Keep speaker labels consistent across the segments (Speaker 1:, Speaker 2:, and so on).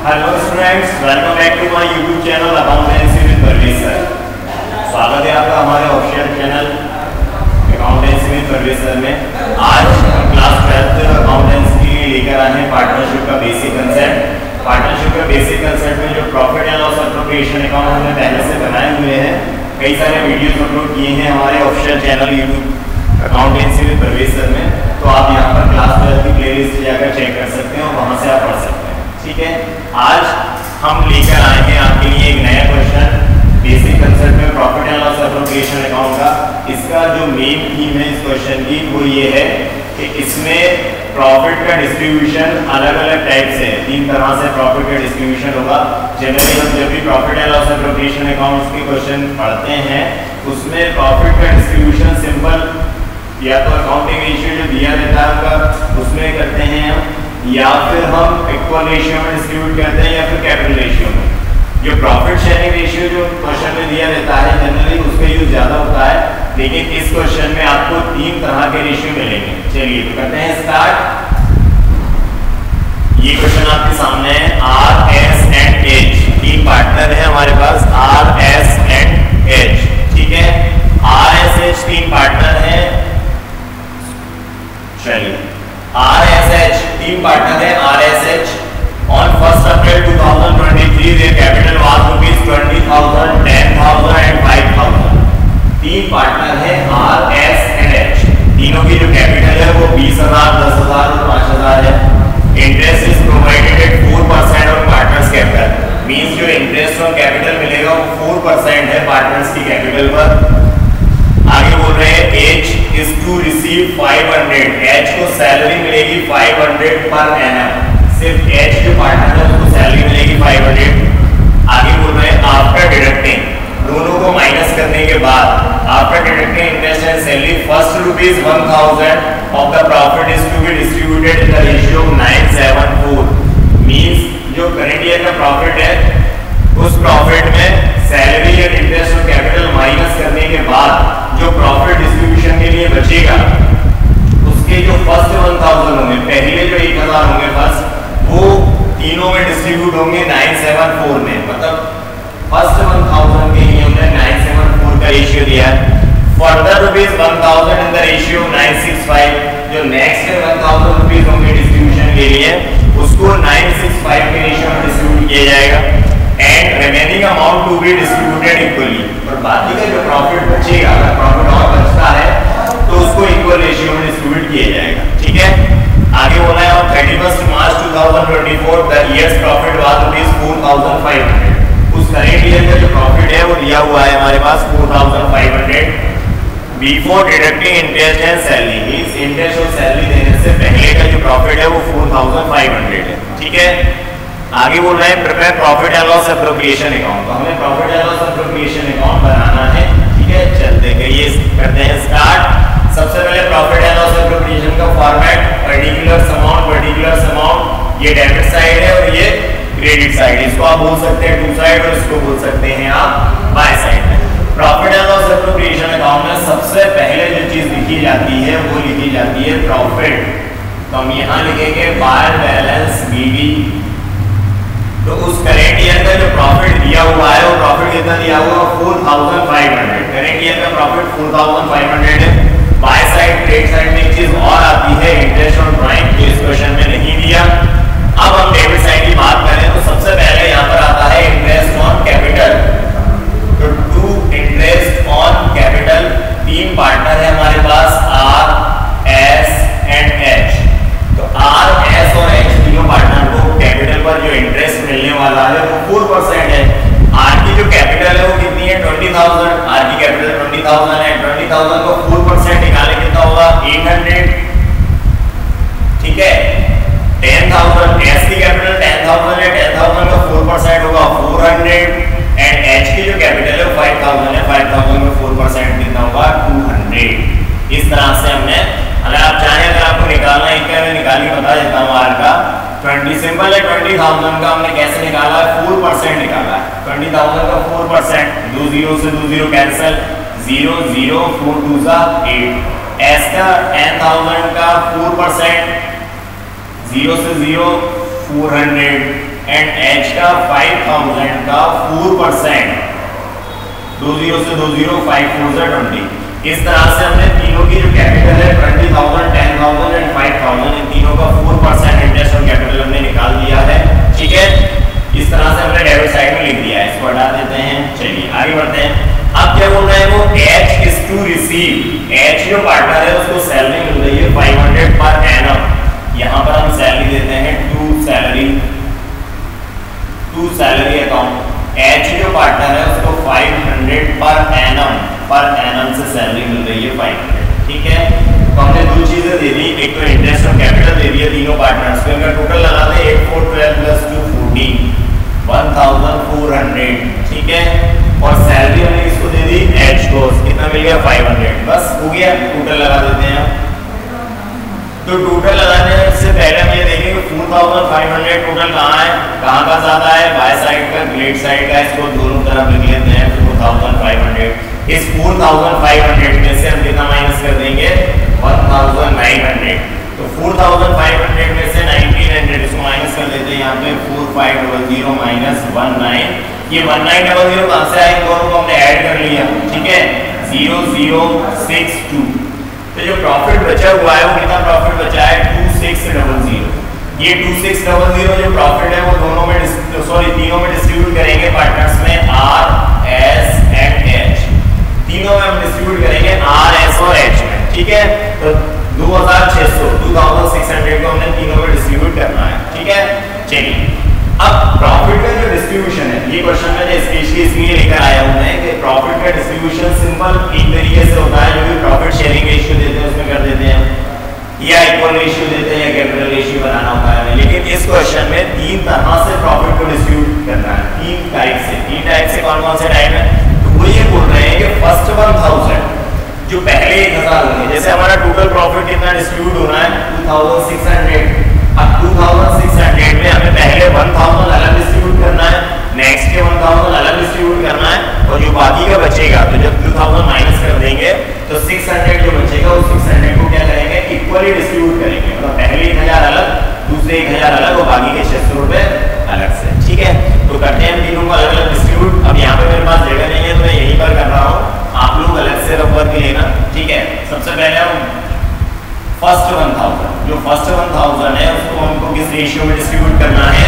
Speaker 1: Hello students, welcome back to my YouTube channel accountancy with Parvez sir. स्वागत है आपका हमारे official channel accountancy with Parvez sir में। आज क्लास 12 अकाउंटेंसी के लिए लेकर आए हैं पार्टनरशिप का बेसिक कंसेप्ट। पार्टनरशिप का बेसिक कंसेप्ट में जो profit and loss appropriation account हमने पहले से बनाए हुए हैं, कई सारे वीडियोस अपलोड किए हैं हमारे official channel YouTube accountancy with Parvez sir में। तो आप यहाँ पर क्लास 12 की प्लेलिस्ट जाकर चेक कर सकते हैं और वहाँ से आप पढ़ सकते हैं। ठीक है, आज हम लेकर आए हैं आपके लिए एक नया क्वेश्चन बेसिक कंसेप्ट में profit and loss appropriation account का। इसका जो मेन थीम है इस क्वेश्चन की वो ये है कि इसमें प्रॉफिट का डिस्ट्रीब्यूशन अलग अलग टाइप से, 3 तरह से प्रॉफिट का डिस्ट्रीब्यूशन होगा। जनरली हम जब भी profit and loss appropriation accounts के क्वेश्चन पढ़ते हैं उसमें प्रॉफिट का डिस्ट्रीब्यूशन सिंपल या तो अकाउंटिंग रेशियो जो दिया रहता है उनका उसमें करते हैं हम, या फिर हम इक्वल रेशियो में डिस्ट्रीब्यूट करते हैं, या फिर कैपिटल रेशियो में। जो प्रॉफिट शेयरिंग रेशियो जो क्वेश्चन में दिया रहता है जनरली उसका यूज ज्यादा होता है, लेकिन इस क्वेश्चन में आपको 3 तरह के रेशियो मिलेंगे। चलिए तो करते हैं स्टार्ट। ये क्वेश्चन आपके सामने है। Are S and H 3 partner है हमारे पास, आर एस एंड एच। ठीक है, आर एस एच 3 पार्टनर है। चलिए आर एस एच 3 पार्टनर है। R S H on 1st April 2023 their capital was ₹20,000, 10,000 and 5,000। 3 partner है आर एस एंड एच। तीनों की जो कैपिटल है वो 20,000, 10,000 और 5,000 है। Interest is provided eight 4% on partners capital. Means जो इंटरेस्ट ऑन कैपिटल मिलेगा वो 4% है पार्टनर्स की कैपिटल पर। आगे बोल रहे हैं H is to receive 500। H को सैलरी मिलेगी 500 पर एनम। सिर्फ एच जो पार्टनर है उसको सैलरी मिलेगी 500। आगे बोल रहे हैं आफ्टर डिडक्टिंग, दोनों को माइनस करने के बाद, after deducting interest and salary, first ₹1,000 of the profit is to be distributed in the ratio 974। Means जो करंट ईयर का प्रॉफिट है उस प्रॉफिट में सैलरी और इंटरेस्ट और कैपिटल माइनस करने के बाद जो प्रॉफिट डिस्ट्रीब्यूशन के लिए बचेगा उसके जो फर्स्ट 1,000 होंगे, पहले जो 1,000 होंगे फर्स्ट, वो तीनों में डिस्ट्रीब्यूट होंगे 974 में। मतलब फर्स्ट 1,000 के लिए हमने 974 का रेशियो दिया है। Further ₹1,000 in the ratio 965। जो नेक्स्ट 1,000 रुपीज होंगे डिस्ट्रीब्यूशन के लिए उसको 965 के रेशियो में डिस्ट्रीब्यूट किया जाएगा। And remaining amount to be distributed equally. और बाकी का जो प्रॉफिट बचेगा, अगर प्रॉफिट और बचता है तो उसको इक्वल रेशियो में डिस्ट्रीब्यूट किया जाएगा। ठीक है, आगे बोला है on 31st March 2024 the year's profit was ₹4,500। उस करेंट ईयर का जो प्रॉफिट है वो दिया हुआ है हमारे पास 4,500। Before deducting interest and salary, means interest और सैलरी देने से पहले का जो प्रॉफिट है वो 4,500 है। ठीक है, आगे बोल रहे हैं prepare profit and loss appropriation account. तो हमें profit and loss appropriation account बनाना है। ठीक है, चलते करिए करते हैं स्टार्ट। सबसे पहले प्रॉफिट एंड लॉस एप्रोप्रिएशन का फॉर्मेट, पर्टिकुलर्स अमाउंट, ये डेबिट साइड है और ये क्रेडिट साइड। इसको आप बोल सकते हैं टू साइड और इसको बोल सकते हैं आप बाय साइड में। Profit and loss appropriation account में सबसे पहले जो चीज लिखी जाती है वो लिखी जाती है प्रॉफिट। तो हम यहाँ लिखेंगे बाय बैलेंस बीबी। तो उस करेंट ईयर का जो प्रॉफिट दिया हुआ है वो प्रॉफिट कितना दिया हुआ है 4,500। करेंट ईयर का प्रॉफिट 4,500 है। बाय साइड क्रेडिट साइड में एक चीज और आती है इंटरेस्ट ऑन ड्राइंग, जो इस क्वेश्चन में नहीं दिया। अब हम डेबिट साइड की बात करें तो सबसे पहले यहाँ पर आता है इंटरेस्ट ऑन कैपिटल। तो to interest on capital 3 partner है हमारे पास, आर एस एंड एच। तो आर एस और एच तीनों पार्टनर को कैपिटल पर जो इंटरेस्ट मिलने वाला है वो 4% है। आर की जो कैपिटल है वो कितनी है 20,000। आर की कैपिटल 20,000 है। 20,000 को 4% निकाले कितना होगा 800। ठीक है, 10,000 एस की कैपिटल 10,000 है। 10,000 का 4% होगा 400। एंड एच की जो कैपिटल है वो 5,000 है। 5,000 का 4% कितना होगा 200। इस तरह से हमने, अगर आप चाहें अगर आपको निकालना है क्या, मैं निकाल के बता देता हूँ। आर का 20 सिंपल है। 20,000 का हमने कैसे निकाला है 4% निकाला है। 20,000 का 4%, 2 0 से 2 0 कैंसिल, 0 0 4 2 8। एस का 10,000 का 4%, 0 से 0 400 एंड एच का 5000 का 4%, 20 से 20, 5 4 से 20। इस तरह से हमने तीनों की जो कैपिटल है 20,000, 10,000 एंड 5,000, इन तीनों का 4% इंटरेस्ट ऑन कैपिटल हमने निकाल दिया है। ठीक है, इस तरह से हमने डेबिट साइड में लिख दिया है, इसको हटा देते हैं। चलिए आगे बढ़ते हैं। अब क्या बोल रहे हैं वो, H is to receive, H जो पार्टनर है उसको सैलरी मिल रही है 500 पर एनम। यहाँ पर हम सैलरी देते हैं टू सैलरी अकाउंट। एच जो पार्टनर है उसको 500 पर एनम से सैलरी मिल रही है 500। ठीक है, तो हमने दो चीजें दे दी, एक तो इंटरेस्ट ऑन कैपिटल दे दिया तीनों पार्टनर्स को, इनका टोटल लगाते हैं 8 4 12 प्लस 2 14, 1400। ठीक है, और सैलरी हमने इसको दे दी एच को, कितना मिल गया 500, बस हो गया। टोटल लगा देते हैं। तो टोटल लगाने से पहले हम ये देखेंगे 4500 टोटल कहाँ है, कहाँ का ज्यादा है, बाय साइड का, ग्रेड साइड का, इसको दोनों तरफ लिख लेते हैं 4500। इस 4500 में से हम कितना माइनस कर देंगे 1900। तो 4500 में से 1900 इसको माइनस कर देते हैं यहाँ पे 4500 माइनस 19। ये 1900 कहाँ से आए, दोनों को हमने ऐड कर लिया। ठीक है, 0062। तो जो प्रॉफिट बचा हुआ है वो कितना प्रॉफिट बचा है 2600। ये 2600 जो प्रॉफिट है वो दोनों में तीनों में डिस्ट्रीब्यूट करेंगे पार्टनर्स में, आर एस एंड एच। तीनों में हम डिस्ट्रीब्यूट करेंगे आर एस और एच में। ठीक है, तो 2600 को हमने तीनों में डिस्ट्रीब्यूट करना है। ठीक है, चलिए अब प्रॉफिट का जो डिस्ट्रीब्यूशन है, ये क्वेश्चन में स्पेशली इसलिए लेकर आया हूं मैं कि प्रॉफिट का डिस्ट्रीब्यूशन सिंपल एक तरीके से होता है, जो भी प्रॉफिट शेयरिंग रेशियो देते हैं उसमें कर देते हैं, या इक्वल रेशियो देते हैं, या कैपिटल रेशियो बनाना होता है। लेकिन इस क्वेश्चन में तीन तरह से प्रॉफिट को डिस्ट्रीब्यूट करना है, तीन टाइप से। कौन कौन से टाइप है, तो वो ये बोल रहे हैं कि फर्स्ट 1000 जो पहले 1000 होंगे, जैसे हमारा टोटल प्रॉफिट कितना डिस्ट्रीब्यूट होना है 2600। अब 2600 में हमें पहले 1000 अलग डिस्ट्रीब्यूट करना है, नेक्स्ट के 1000 अलग डिस्ट्रीब्यूट करना है, और जो बाकी का बचेगा तो जब 2000 माइनस कर देंगे तो 600 जो बचेगा उस 600 को क्या करेंगे इक्वली डिस्ट्रीब्यूट करेंगे, मतलब पहले 1000 अलग, दूसरे 1000 अलग और बाकी के 600 रुपए अलग से। ठीक है, तो करते हैं तीनों को अलग अलग डिस्ट्रीब्यूट। अब यहाँ पे मेरे पास जगह नहीं है तो मैं यहीं पर कर रहा हूँ, आप लोग अलग से रफ वर्क लेना। ठीक है, सबसे पहले हम फर्स्ट 1000, जो फर्स्ट 1000 है उसको हमको किस रेशियो में डिस्ट्रीब्यूट करना है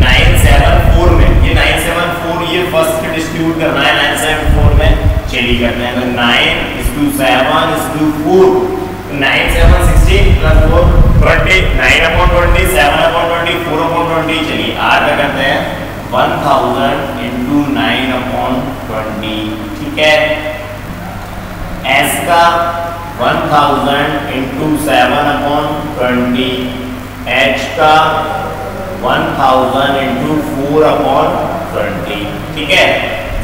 Speaker 1: 974 में। ये 974 ये फर्स्ट डिस्ट्रीब्यूट करना है 974 में। चलिए करते हैं, तो 9:7:4, 9 7 16 प्लस 4 20, 9/20, 7/20, 4/20। चलिए आर का करते हैं 1000 into 9/20। ठीक है, एस का 1000 into 7/20, एच का 1000 into 4/20। ठीक है,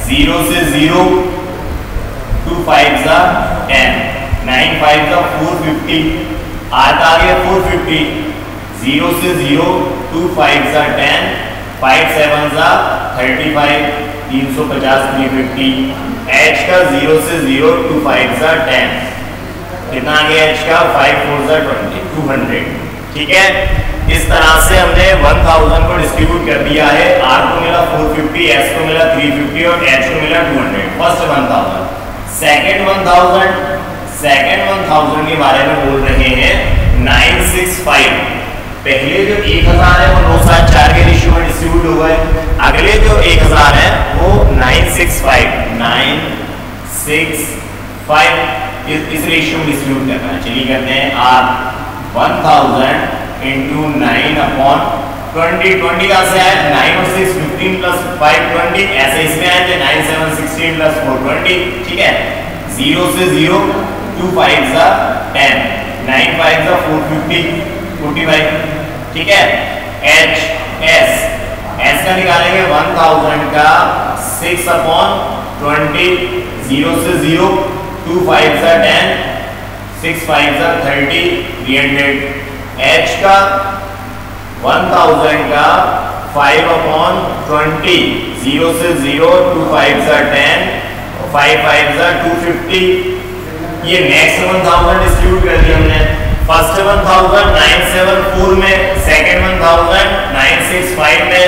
Speaker 1: 0 से 0, 2 5s are 10, 9 5s are 450, are का आ गया 450। 0 से 0, 2 5s are 10, 5 7s are 35, 350 350। H का 0 से 0, 2 5s are 10, कितना आ गया एच का 5 4s are 20, 200। ठीक है, इस तरह से हमने 1000 को डिस्ट्रीब्यूट कर दिया है। आर को मिला 450, एस को मिला 350 और एच को मिला 200। फर्स्ट 1000। सेकंड 1000 के बारे में बोल रहे हैं 965। पहले जो 1000 है वो 974 के रेशियो में डिस्ट्रीब्यूट हुआ है, अगले जो 1000 है वो 965 इस रेशियो में डिस्ट्रीब्यूट करना है। चलिए करते हैं, आप 1000 into 9/20, 20 का से आए 9 और 6 15 प्लस 5 20, ऐसे इसमें आए थे 9 7 16 प्लस 4 20। ठीक है, 0 से 0, 2 5s are 10, 9 5s are 450, 45। ठीक है, एच एस का निकालेंगे 1000 का 6/20, 0 से 0, 2 5s are 10, 6 5s are 30, 300। H का 1000 का 5/20, 0 से 0, 2 5s are 10, 5 5s are 250। ये नेक्स्ट 1000 डिस्ट्रीब्यूट कर दिया हमने। फर्स्ट 1000 974 में, सेकंड 1000 965 में,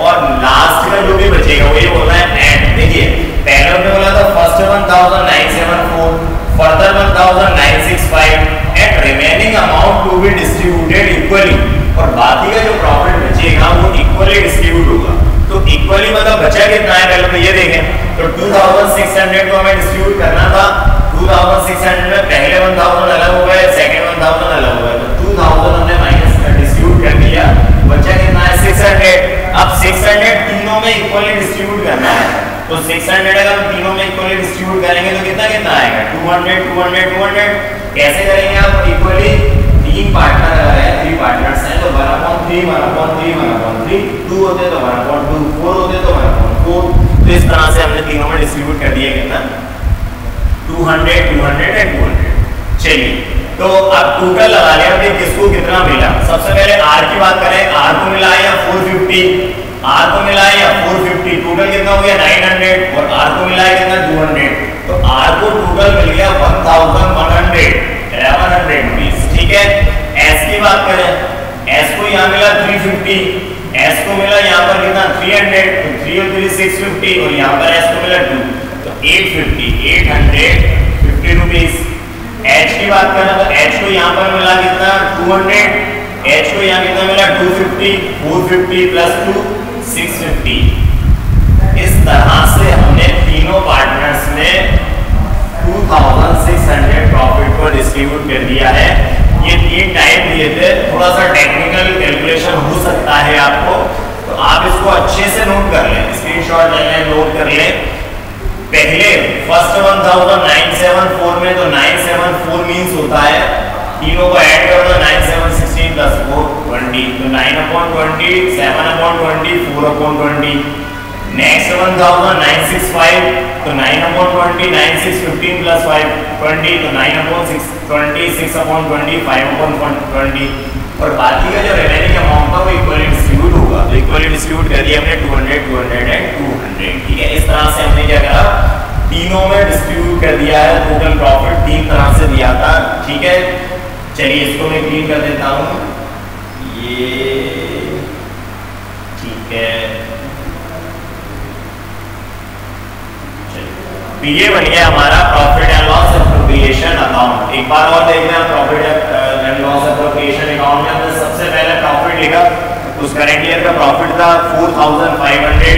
Speaker 1: और लास्ट का जो भी बचेगा वो ये बोल रहा है एंड। देखिए पहले हमने बोला था first 1974, further 1965 and remaining amount to be distributed equally, और बाकी का जो प्रॉफिट बचेगा वो इक्वली डिस्ट्रीब्यूट होगा। तो इक्वली मतलब बचा कितना है पहले तो ये देखें। तो 2600 को हमें डिस्ट्रीब्यूट करना था, 2600 में पहले 1000 अलग हो गए, सेकंड 1000 अलग हो गए, तो 2000 हमने माइनस डिस्ट्रीब्यूट कर दिया, बचा कितना है 600। अब 600 तीनों में इक्वली डिस्ट्रीब्यूट करना है, तो 600 अगर हम तीनों में इक्वली डिस्ट्रीब्यूट करेंगे तो कितना कितना आएगा 200 200 200। कैसे करेंगे आप इक्वली? तीन पार्टनर अगर है, 3 पार्टनर्स हैं तो 1/3 1/3 1/3, 2 होते तो 1/2, 4 होते तो 1/4। तो इस तरह से हमने तीनों में डिस्ट्रीब्यूट कर दिया कितना 200 200 एंड 200। चलिए तो अब टोटल लगा लिया हमने किसको कितना मिला। सबसे पहले आर की बात करें, आर को मिला है या 450, आर को मिला है या 450, टोटल कितना हो गया 900, और आर को मिला है कितना 200, तो आर को टोटल मिल गया 1100 रुपीस। ठीक है। एस की बात करें, एस को यहाँ मिला 350, एस को मिला यहाँ पर कितना 300, तो 3 और 3 650, और यहाँ पर एस को मिला 2, तो 850 रुपीस। एच की बात करें तो एच को यहाँ पर मिला कितना 200, एच को यहाँ कितना मिला 250, 450 प्लस 2 650। इस तरह से हमने तीनों पार्टनर्स में 2600 प्रॉफिट को डिस्ट्रीब्यूट कर दिया है। ये 3 टाइप दिए थे, थोड़ा सा टेक्निकल कैलकुलेशन हो सकता है आपको, तो आप इसको अच्छे से नोट कर लें, स्क्रीनशॉट ले लें, नोट कर लें। पहले फर्स्ट 1974 में तो 974 मींस होता है, तीनों को ऐड कर दो 9 7 16 प्लस 4 20, तो 9/20 7/20 4/20। नेक्स्ट 1965 तो 9/20 9 6 15 प्लस 5 20, तो 9/6 20 6/20 5/20, और बाकी का जो रिमेनिंग अमाउंट था वो इक्वली डिस्ट्रीब्यूट होगा। तो इक्वली डिस्ट्रीब्यूट कर दिया हमने 200 200 एंड 200। ठीक है, इस तरह से हमने क्या करा, तीनों में डिस्ट्रीब्यूट कर दिया है। टोटल प्रॉफिट 3 तरह से दिया था। ठीक है, चलिए इसको मैं क्लीन कर देता हूँ, ये ठीक है। तो ये बन गया हमारा profit and loss appropriation account. एक बार और देखते हैं profit and loss appropriation account में हमने सबसे पहले प्रॉफिट लिखा, उस करंट ईयर का प्रॉफिट था 4500,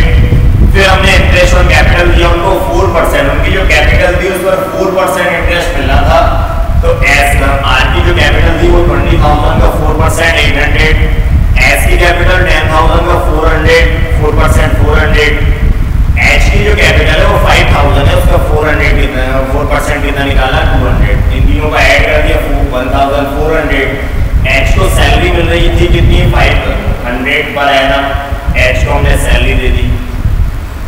Speaker 1: फिर हमने इंटरेस्ट और कैपिटल दिया उनको 4%, उनकी जो कैपिटल थी उस पर 4% इंटरेस्ट मिलना था। तो एस आर की जो कैपिटल थी वो 20,000 का 4% 800, एस की कैपिटल 10,000 का 400 4% 400, एच की जो कैपिटल है वो 5,000 है, उसका 400 कितना 4% कितना निकाला 200। इन तीनों का ऐड कर दिया 1,400। एच को सैलरी मिल रही थी कितनी 500 पर एनम, एच को हमने सैलरी दे दी।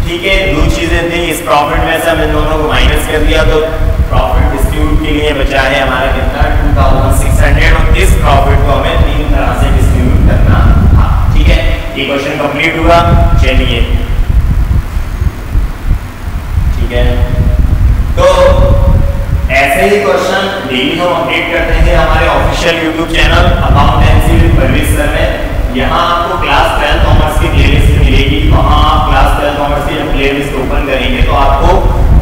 Speaker 1: ठीक है, 2 चीजें थी, इस प्रॉफिट में से हम इन दोनों को माइनस कर दिया, तो प्रॉफिट डिस्ट्रीब्यूट के लिए बचा है हमारा कितना 2600, और इस प्रॉफिट को हमें 3 तरह से डिस्ट्रीब्यूट करना था। ठीक है, ये क्वेश्चन कंप्लीट हुआ। चलिए ठीक है, तो ऐसे ही क्वेश्चन डेली हम अपडेट करते हैं हमारे official YouTube channel accountancy with Parvez sir में। यहाँ आपको क्लास 12 कॉमर्स की प्लेलिस्ट मिलेगी, वहाँ आप क्लास 12 कॉमर्स की जब प्लेलिस्ट ओपन करेंगे तो आपको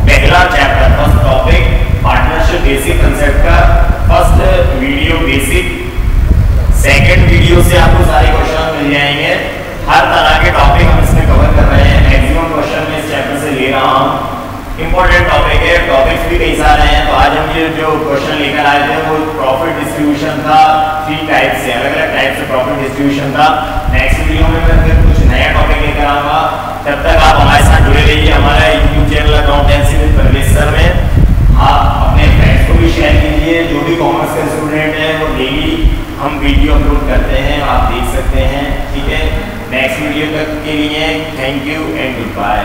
Speaker 1: पहला chapter first topic partnership basic concept का first video basic, second video से आपको सारे क्वेश्चन मिल जाएंगे। हर तरह के टॉपिक हम इसमें कवर कर रहे हैं, मैक्सिमम क्वेश्चन में इस चैप्टर से ले रहा हूँ। इंपॉर्टेंट टॉपिक है, टॉपिक्स भी कई सारे हैं। तो आज हम ये जो क्वेश्चन लेकर आए थे वो प्रॉफिट डिस्ट्रीब्यूशन था, 3 टाइप से, अलग अलग टाइप से प्रॉफिट डिस्ट्रीब्यूशन था। नेक्स्ट वीडियो में मैं फिर कुछ नया टॉपिक लेकर आऊंगा। तब तक आप हमारे साथ जुड़े रहिए हमारा YouTube channel accountancy with Parvez sir में। आप अपने फ्रेंड्स को भी शेयर कीजिए, जो भी कॉमर्स के स्टूडेंट हैं वो डेली हम वीडियो अपलोड करते हैं, आप देख सकते हैं। ठीक है, नेक्स्ट वीडियो तक के लिए thank you and good bye.